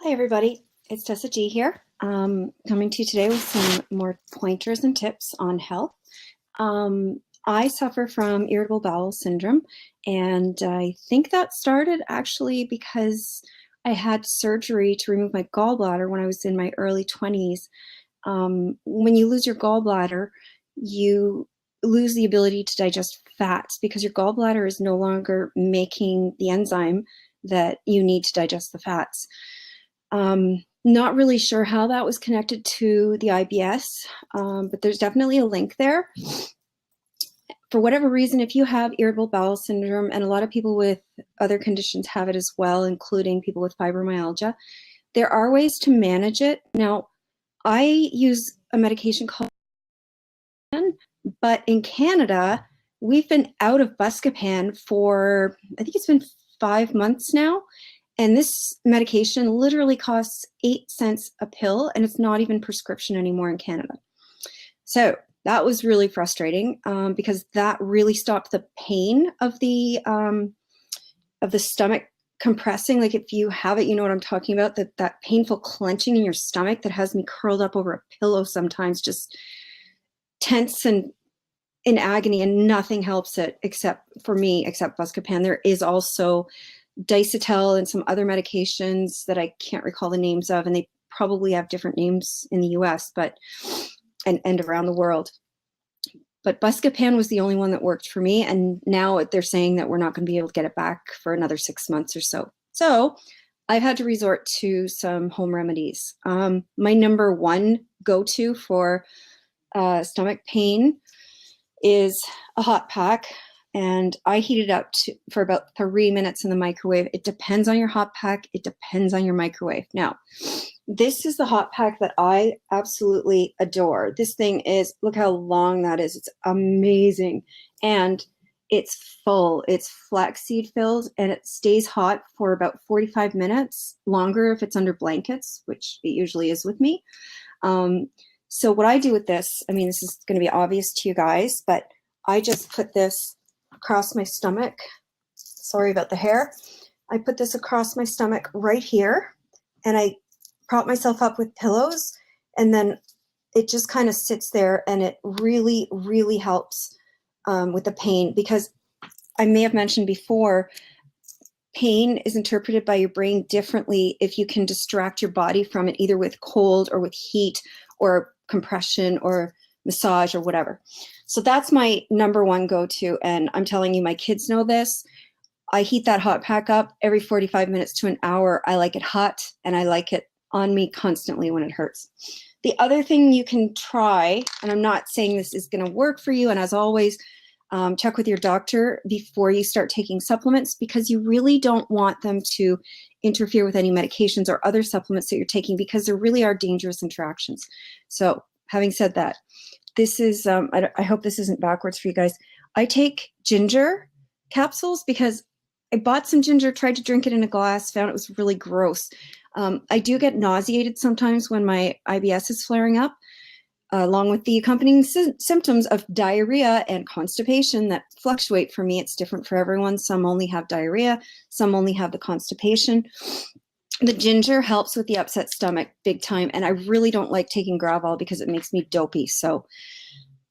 Hi everybody, it's TessaG here, coming to you today with some more pointers and tips on health. I suffer from irritable bowel syndrome, and I think that started actually because I had surgery to remove my gallbladder when I was in my early 20s. When you lose your gallbladder, you lose the ability to digest fats because your gallbladder is no longer making the enzyme that you need to digest the fats. Not really sure how that was connected to the IBS, but there's definitely a link there. For whatever reason, if you have irritable bowel syndrome, and a lot of people with other conditions have it as well, including people with fibromyalgia, there are ways to manage it. Now, I use a medication called, but in Canada, we've been out of Buscopan for, I think it's been 5 months now. And this medication literally costs 8 cents a pill, and it's not even prescription anymore in Canada. So that was really frustrating because that really stopped the pain of the stomach compressing. Like if you have it, you know what I'm talking about, that painful clenching in your stomach that has me curled up over a pillow sometimes, just tense and in agony, and nothing helps it except Buscopan. There is also Dicetel and some other medications that I can't recall the names of, and they probably have different names in the US, but and around the world. But Buscopan was the only one that worked for me, and now they're saying that we're not going to be able to get it back for another 6 months or so. So I've had to resort to some home remedies. My number one go-to for stomach pain is a hot pack. And I heat it up for about 3 minutes in the microwave. It depends on your hot pack. It depends on your microwave. Now, this is the hot pack that I absolutely adore. This thing is, look how long that is. It's amazing. And it's full. It's flaxseed filled, and it stays hot for about 45 minutes, longer if it's under blankets, which it usually is with me. So what I do with this, I mean, this is going to be obvious to you guys, but I just put this across my stomach. Sorry about the hair. I put this across my stomach right here, and I prop myself up with pillows, and then it just kind of sits there, and it really, really helps with the pain, because I may have mentioned before, pain is interpreted by your brain differently if you can distract your body from it, either with cold or with heat or compression or massage or whatever. So that's my number one go-to, and I'm telling you, my kids know this. I heat that hot pack up every 45 minutes to an hour. I like it hot, and I like it on me constantly when it hurts. The other thing you can try, and I'm not saying this is going to work for you, and as always, check with your doctor before you start taking supplements, because you really don't want them to interfere with any medications or other supplements that you're taking, because there really are dangerous interactions. So having said that, this is, I hope this isn't backwards for you guys. I take ginger capsules because I bought some ginger, tried to drink it in a glass, found it was really gross. I do get nauseated sometimes when my IBS is flaring up, along with the accompanying symptoms of diarrhea and constipation that fluctuate for me. It's different for everyone. Some only have diarrhea, some only have the constipation. The ginger helps with the upset stomach big time, and I really don't like taking Gravol because it makes me dopey. So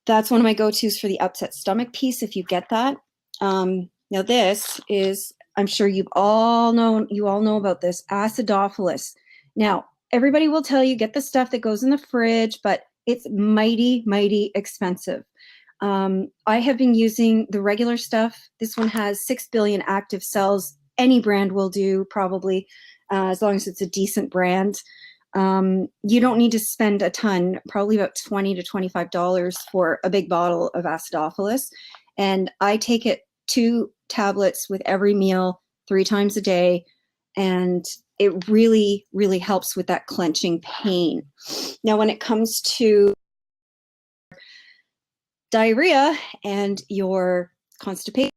that's one of my go-tos for the upset stomach piece, if you get that. Now this is, I'm sure you all know about this, acidophilus. Now, everybody will tell you, get the stuff that goes in the fridge, but it's mighty, mighty expensive. I have been using the regular stuff. This one has 6 billion active cells. Any brand will do, probably, as long as it's a decent brand. You don't need to spend a ton, probably about $20 to $25 for a big bottle of acidophilus. And I take it 2 tablets with every meal 3 times a day. And it really, really helps with that clenching pain. Now, when it comes to diarrhea and your constipation,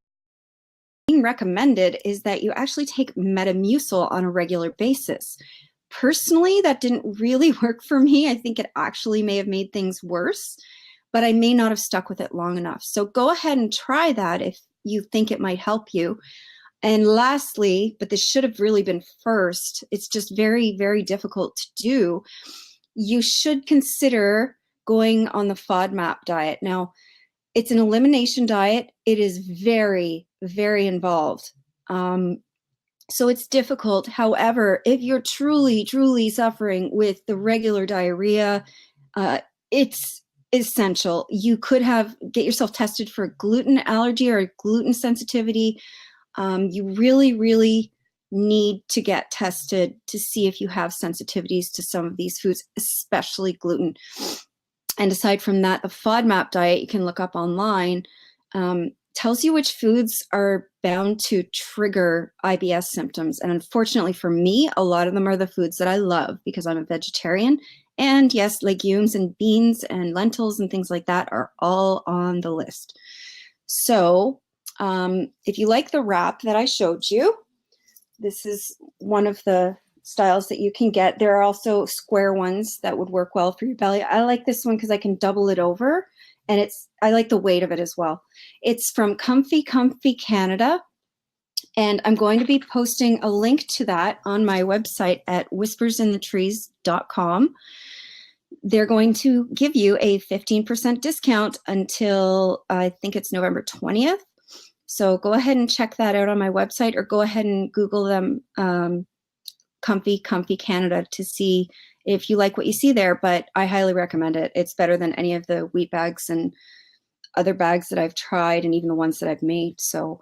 recommended is that you actually take Metamucil on a regular basis. Personally, that didn't really work for me. I think it actually may have made things worse, but I may not have stuck with it long enough. So go ahead and try that if you think it might help you. And lastly, but this should have really been first, it's just very, very difficult to do. You should consider going on the FODMAP diet. Now, it's an elimination diet. It is very, very involved. So it's difficult. However, if you're truly, truly suffering with the regular diarrhea, it's essential. You could get yourself tested for gluten allergy or gluten sensitivity. You really, really need to get tested to see if you have sensitivities to some of these foods, especially gluten. And aside from that, the FODMAP diet you can look up online tells you which foods are bound to trigger IBS symptoms. And unfortunately for me, a lot of them are the foods that I love because I'm a vegetarian. And yes, legumes and beans and lentils and things like that are all on the list. So if you like the wrap that I showed you, this is one of the styles that you can get. There are also square ones that would work well for your belly. I like this one because I can double it over, and I like the weight of it as well. It's from Comfy Canada, and I'm going to be posting a link to that on my website at whispersinthetrees.com. They're going to give you a 15% discount until I think it's November 20th. So go ahead and check that out on my website, or go ahead and Google them, Comfy Canada, to see if you like what you see there. But I highly recommend it. It's better than any of the wheat bags and other bags that I've tried, and even the ones that I've made. So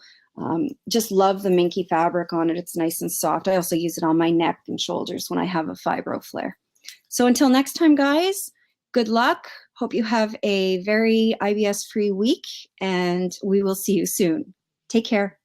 just love the minky fabric on it. It's nice and soft. I also use it on my neck and shoulders when I have a fibro flare. So until next time, guys, good luck. Hope you have a very IBS-free week, and we will see you soon. Take care.